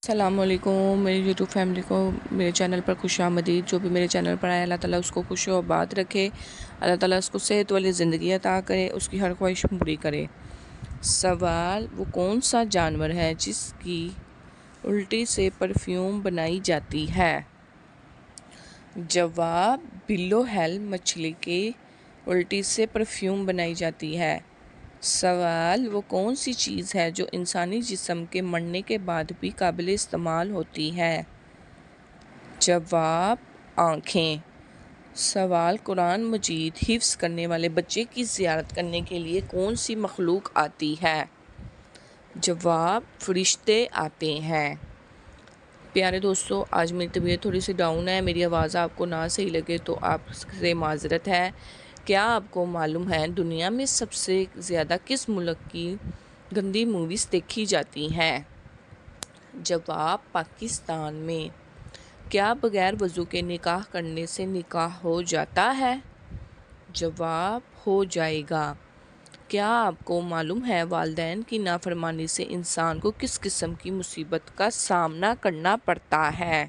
السلام علیکم میری یوٹیوب فیملی کو میرے چینل پر خوش آمدید۔ جو بھی میرے چینل پر آئے اللہ تعالیٰ اس کو خوش و آباد رکھے، اللہ تعالیٰ اس کو صحت والی زندگی عطا کرے، اس کی ہر خواہش پوری کرے۔ سوال: وہ کون سا جانور ہے جس کی الٹی سے پرفیوم بنائی جاتی ہے؟ جواب: بلو ہیل مچھلی کی الٹی سے پرفیوم بنائی جاتی ہے۔ سوال: وہ کون سی چیز ہے جو انسانی جسم کے مرنے کے بعد بھی قابل استعمال ہوتی ہے؟ جواب: آنکھیں۔ سوال: قرآن مجید حفظ کرنے والے بچے کی زیارت کرنے کے لیے کون سی مخلوق آتی ہے؟ جواب: فرشتے آتے ہیں۔ پیارے دوستو، آج میری طبیعت تھوڑی سی ڈاؤن ہے، میری آواز آپ کو نہ صحیح لگے تو آپ سے معذرت ہے۔ کیا آپ کو معلوم ہے دنیا میں سب سے زیادہ کس ملک کی گندی موویز دیکھی جاتی ہیں؟ جواب: پاکستان میں۔ کیا بغیر وضو کے نکاح کرنے سے نکاح ہو جاتا ہے؟ جواب: ہو جائے گا۔ کیا آپ کو معلوم ہے والدین کی نافرمانی سے انسان کو کس قسم کی مصیبت کا سامنا کرنا پڑتا ہے؟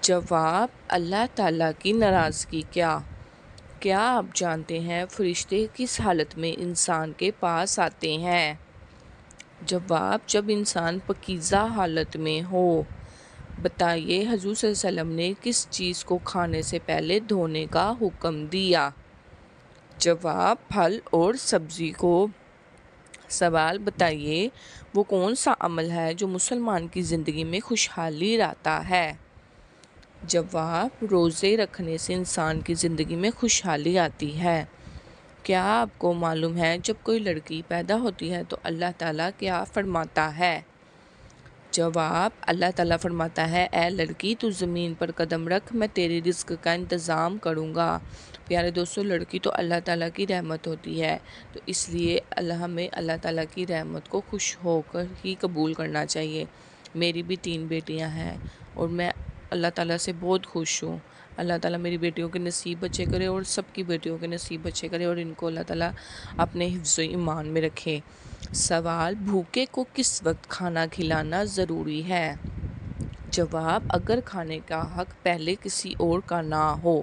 جواب: اللہ تعالیٰ کی ناراضگی۔ کیا آپ جانتے ہیں فرشتے کس حالت میں انسان کے پاس آتے ہیں؟ جواب: جب انسان پاکیزہ حالت میں ہو۔ بتائیے حضور صلی اللہ علیہ وسلم نے کس چیز کو کھانے سے پہلے دھونے کا حکم دیا؟ جواب: پھل اور سبزی کو۔ سوال: بتائیے وہ کون سا عمل ہے جو مسلمان کی زندگی میں خوشحالی لاتا ہے؟ جواب: روزے رکھنے سے انسان کی زندگی میں خوشحالی آتی ہے۔ کیا آپ کو معلوم ہے جب کوئی لڑکی پیدا ہوتی ہے تو اللہ تعالیٰ کیا فرماتا ہے؟ جواب: اللہ تعالیٰ فرماتا ہے اے لڑکی تو زمین پر قدم رکھ، میں تیرے رزق کا انتظام کروں گا۔ پیارے دوستو، لڑکی تو اللہ تعالیٰ کی رحمت ہوتی ہے، تو اس لیے ہمیں اللہ تعالیٰ کی رحمت کو خوش ہو کر ہی قبول کرنا چاہیے۔ میری بھی 3 بیٹیاں ہیں اور میں اللہ تعالیٰ سے بہت خوش ہوں۔ اللہ تعالیٰ میری بیٹیوں کے نصیب اچھے کرے اور سب کی بیٹیوں کے نصیب اچھے کرے اور ان کو اللہ تعالیٰ اپنے حفظ و ایمان میں رکھے۔ سوال: بھوکے کو کس وقت کھانا کھلانا ضروری ہے؟ جواب: اگر کھانے کا حق پہلے کسی اور کا نہ ہو۔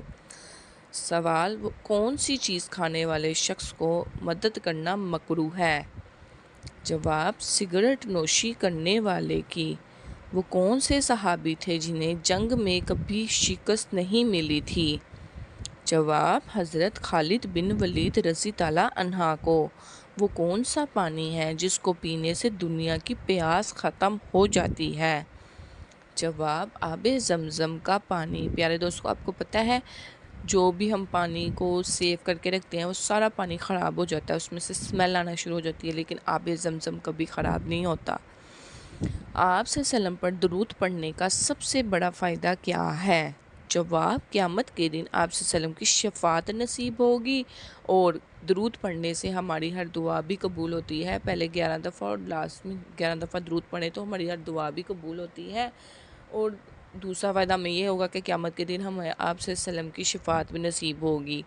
سوال: وہ کون سی چیز کھانے والے شخص کو مدد کرنا مکروہ ہے؟ جواب: سگریٹ نوشی کرنے والے کی۔ وہ کون سے صحابی تھے جنہیں جنگ میں کبھی شکست نہیں ملی تھی؟ جواب: حضرت خالد بن ولید رضی اللہ عنہ کو۔ وہ کون سا پانی ہے جس کو پینے سے دنیا کی پیاس ختم ہو جاتی ہے؟ جواب: آب زمزم کا پانی۔ پیارے دوستو، آپ کو پتہ ہے جو بھی ہم پانی کو سیو کر کے رکھتے ہیں وہ سارا پانی خراب ہو جاتا ہے، اس میں سے اسمیل آنا شروع ہو جاتی ہے، لیکن آب زمزم کبھی خراب نہیں ہوتا۔ آپ صلی اللہ علیہ وسلم پر درود پڑھنے کا سب سے بڑا فائدہ کیا ہے؟ جواب: قیامت کے دن آپ صلی اللہ علیہ وسلم کی شفاعت نصیب ہوگی اور درود پڑھنے سے ہماری ہر دعا بھی قبول ہوتی ہے۔ پہلے 11 دفعہ اور لاسٹ میں 11 دفعہ درود پڑھیں تو ہماری ہر دعا بھی قبول ہوتی ہے، اور دوسرا فائدہ ہمیں یہ ہوگا کہ قیامت کے دن ہمیں آپ صلی اللہ علیہ وسلم کی شفاعت بھی نصیب ہوگی۔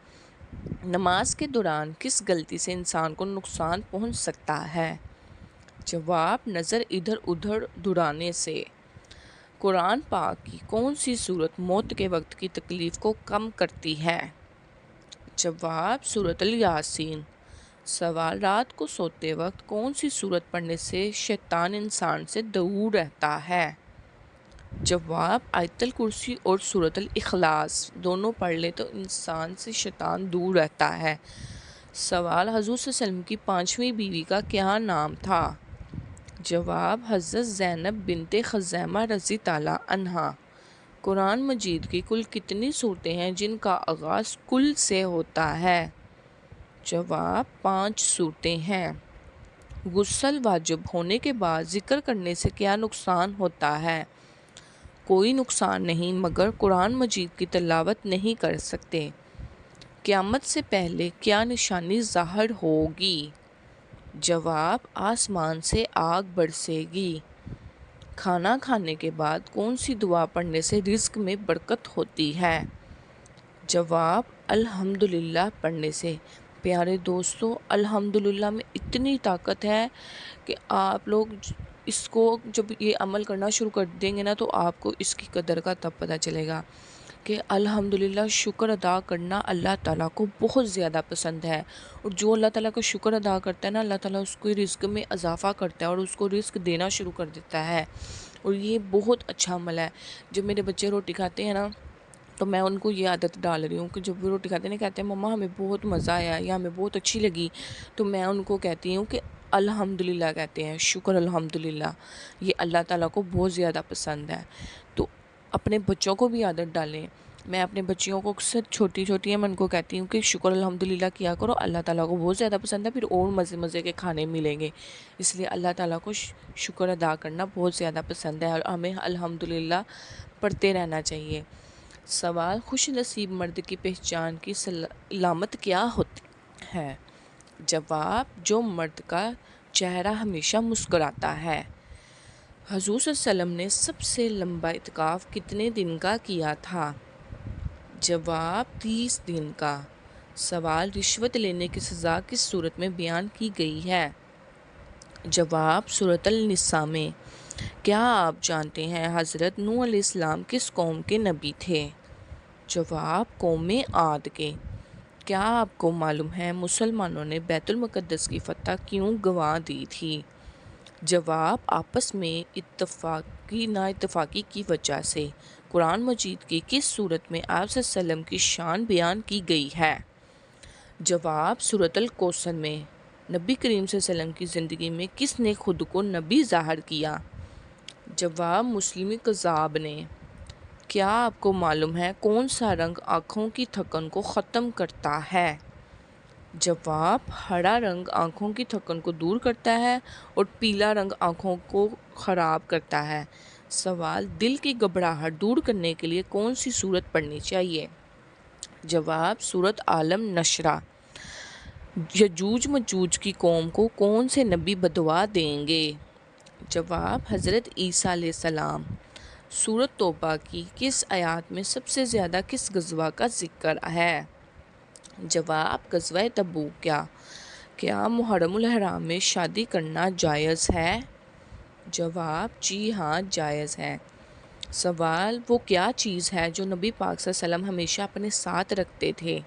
نماز کے دوران کس غلطی سے انسان کو نقصان پہنچ سکتا ہے؟ جواب: نظر ادھر ادھر دوڑانے سے۔ قرآن پاک کی کون سی سورت موت کے وقت کی تکلیف کو کم کرتی ہے؟ جواب: سورۃ الیاسین۔ سوال: رات کو سوتے وقت کون سی سورت پڑھنے سے شیطان انسان سے دور رہتا ہے؟ جواب: آیت الکرسی اور سورۃ الاخلاص دونوں پڑھ لے تو انسان سے شیطان دور رہتا ہے۔ سوال: حضور صلی اللہ علیہ وسلم کی 5ویں بیوی کا کیا نام تھا؟ جواب: حضرت زینب بنت خزیمہ رضی اللہ عنہا۔ قرآن مجید کی کل کتنی سورتیں ہیں جن کا آغاز کل سے ہوتا ہے؟ جواب: 5 سورتیں ہیں۔ غسل واجب ہونے کے بعد ذکر کرنے سے کیا نقصان ہوتا ہے؟ کوئی نقصان نہیں، مگر قرآن مجید کی تلاوت نہیں کر سکتے۔ قیامت سے پہلے کیا نشانی ظاہر ہوگی؟ جواب: آسمان سے آگ برسے گی۔ کھانا کھانے کے بعد کون سی دعا پڑھنے سے رزق میں برکت ہوتی ہے؟ جواب: الحمدللہ پڑھنے سے۔ پیارے دوستو، الحمدللہ میں اتنی طاقت ہے کہ آپ لوگ اس کو جب یہ عمل کرنا شروع کر دیں گے نا تو آپ کو اس کی قدر کا تب پتہ چلے گا کہ الحمدللہ شکر ادا کرنا اللہ تعالیٰ کو بہت زیادہ پسند ہے. اور جو اللہ تعالیٰ کا شکر ادا کرتا ہے نا، اللہ تعالیٰ اس کو رزق میں اضافہ کرتا ہے اور اس کو رزق دینا شروع کر دیتا ہے. اور یہ بہت اچھا عمل ہے. جب میرے بچے روٹی کھاتے ہیں نا تو میں ان کو یہ عادت ڈال رہی ہوں کہ جب وہ روٹی کھاتے ہیں نا، کہتے ہیں مما ہمیں بہت مزہ آیا یا ہمیں بہت اچھی لگی، تو میں ان کو کہتی ہوں کہ الحمدللہ کہتے ہیں، شکر الحمدللہ. یہ اللہ تعالیٰ کو بہت زیادہ پسند ہے. تو اپنے بچوں کو بھی عادت ڈالیں. میں اپنے بچیوں کو اکثر چھوٹی چھوٹی ہیں، میں ان کو کہتی ہوں کہ شکر الحمدللہ کیا کرو، اللہ تعالیٰ کو بہت زیادہ پسند ہے، پھر اور مزے مزے کے کھانے ملیں گے. اس لیے اللہ تعالیٰ کو شکر ادا کرنا بہت زیادہ پسند ہے اور ہمیں الحمدللہ پڑھتے رہنا چاہیے. سوال: خوش نصیب مرد کی پہچان کی علامت کیا ہوتی ہے؟ جواب: جو مرد کا چہرہ ہمیشہ مسکراتا ہے. حضور صلی اللہ علیہ وسلم نے سب سے لمبا اعتکاف کتنے دن کا کیا تھا؟ جواب: 30 دن کا. سوال: رشوت لینے کی سزا کس صورت میں بیان کی گئی ہے؟ جواب: سورۃ النساء میں. کیا آپ جانتے ہیں حضرت نوح علیہ السلام کس قوم کے نبی تھے؟ جواب: قوم عاد کے. کیا آپ کو معلوم ہے مسلمانوں نے بیت المقدس کی فتح کیوں گنوا دی تھی؟ جواب: آپس میں نا اتفاقی کی وجہ سے. قرآن مجید کی کس سورت میں آپ صلی اللہ علیہ وسلم کی شان بیان کی گئی ہے؟ جواب: سورۃ الکوثر میں. نبی کریم صلی اللہ علیہ وسلم کی زندگی میں کس نے خود کو نبی ظاہر کیا؟ جواب: مسلم کذاب نے. کیا آپ کو معلوم ہے کون سا رنگ آنکھوں کی تھکن کو ختم کرتا ہے؟ جواب: ہرا رنگ آنکھوں کی تھکن کو دور کرتا ہے اور پیلا رنگ آنکھوں کو خراب کرتا ہے. سوال: دل کی گھبراہٹ دور کرنے کے لیے کون سی سورت پڑھنی چاہیے؟ جواب: سورۃ عالم نشرہ. یجوج مجوج کی قوم کو کون سے نبی بددعا دیں گے؟ جواب: حضرت عیسیٰ علیہ السلام. سورۃ توبہ کی کس آیات میں سب سے زیادہ کس غزوہ کا ذکر ہے؟ جواب: غزوہ تبوک. کیا محرم الحرام میں شادی کرنا جائز ہے؟ جواب: جی ہاں جائز ہے. سوال: وہ کیا چیز ہے جو نبی پاک صلی اللہ علیہ وسلم ہمیشہ اپنے ساتھ رکھتے تھے؟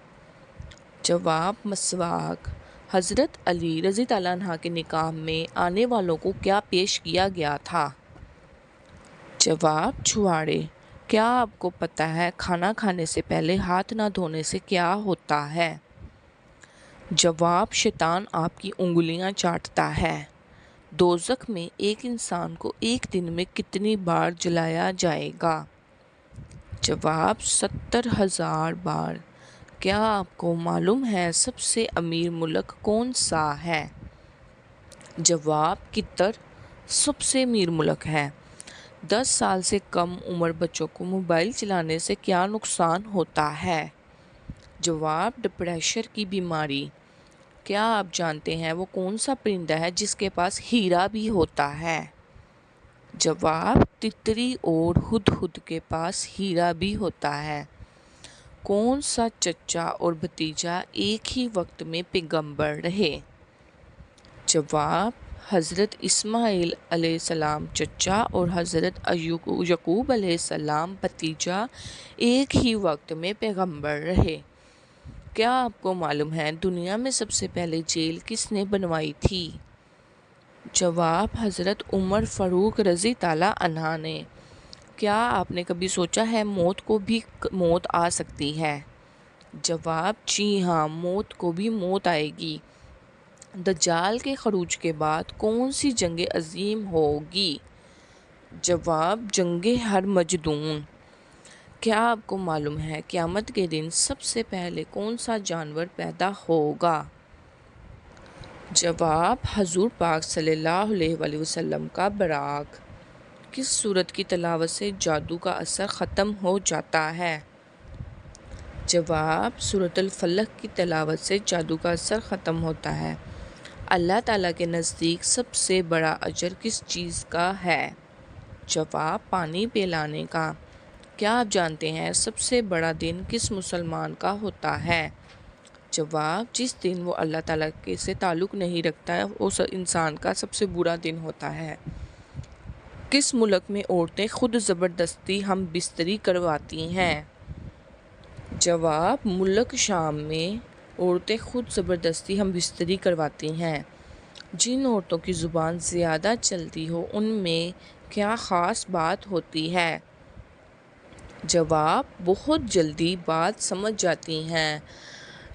جواب: مسواک. حضرت علی رضی اللہ عنہ کے نکاح میں آنے والوں کو کیا پیش کیا گیا تھا؟ جواب: چھوارے. کیا آپ کو پتہ ہے کھانا کھانے سے پہلے ہاتھ نہ دھونے سے کیا ہوتا ہے؟ جواب: شیطان آپ کی انگلیاں چاٹتا ہے. دوزخ میں ایک انسان کو ایک دن میں کتنی بار جلایا جائے گا؟ جواب: 70,000 بار. کیا آپ کو معلوم ہے سب سے امیر ملک کون سا ہے؟ جواب: قطر سب سے امیر ملک ہے. 10 سال سے کم عمر بچوں کو موبائل چلانے سے کیا نقصان ہوتا ہے؟ جواب: ڈپریشن کی بیماری. کیا آپ جانتے ہیں وہ کون سا پرندہ ہے جس کے پاس ہیرا بھی ہوتا ہے؟ جواب: تتری اور ہدہد کے پاس ہیرا بھی ہوتا ہے. کون سا چچا اور بھتیجا ایک ہی وقت میں پیغمبر رہے؟ جواب: حضرت اسماعیل علیہ السلام چچا اور حضرت یعقوب علیہ السلام بھتیجا ایک ہی وقت میں پیغمبر رہے. کیا آپ کو معلوم ہے دنیا میں سب سے پہلے جیل کس نے بنوائی تھی؟ جواب: حضرت عمر فاروق رضی اللہ عنہ نے. کیا آپ نے کبھی سوچا ہے موت کو بھی موت آ سکتی ہے؟ جواب: جی ہاں، موت کو بھی موت آئے گی. دجال کے خروج کے بعد کون سی جنگ عظیم ہوگی؟ جواب: جنگ ہرمجدون. کیا آپ کو معلوم ہے قیامت کے دن سب سے پہلے کون سا جانور پیدا ہوگا؟ جواب: حضور پاک صلی اللہ علیہ وآلہ وسلم کا براق. کس سورت کی تلاوت سے جادو کا اثر ختم ہو جاتا ہے؟ جواب: سورۃ الفلق کی تلاوت سے جادو کا اثر ختم ہوتا ہے. اللہ تعالیٰ کے نزدیک سب سے بڑا اجر کس چیز کا ہے؟ جواب: پانی پلانے کا. کیا آپ جانتے ہیں سب سے بڑا دن کس مسلمان کا ہوتا ہے؟ جواب: جس دن وہ اللہ تعالیٰ سے تعلق نہیں رکھتا ہے اس انسان کا سب سے برا دن ہوتا ہے. کس ملک میں عورتیں خود زبردستی ہم بستری کرواتی ہیں؟ جواب: ملک شام میں عورتیں خود زبردستی ہم بستری کرواتی ہیں۔ جن عورتوں کی زبان زیادہ چلتی ہو ان میں کیا خاص بات ہوتی ہے؟ جواب: بہت جلدی بات سمجھ جاتی ہیں۔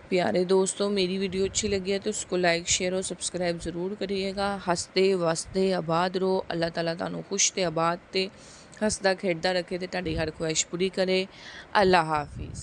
پیارے دوستوں، میری ویڈیو اچھی لگی ہے تو اس کو لائک، شیئر اور سبسکرائب ضرور کریے گا۔ ہستے وستے آباد رہو، اللہ تعالیٰ تانوں خوش تے آباد تے ہسدا کھیڈدا رکھے تے تہاڈی ہر خواہش پوری کرے۔ اللہ حافظ۔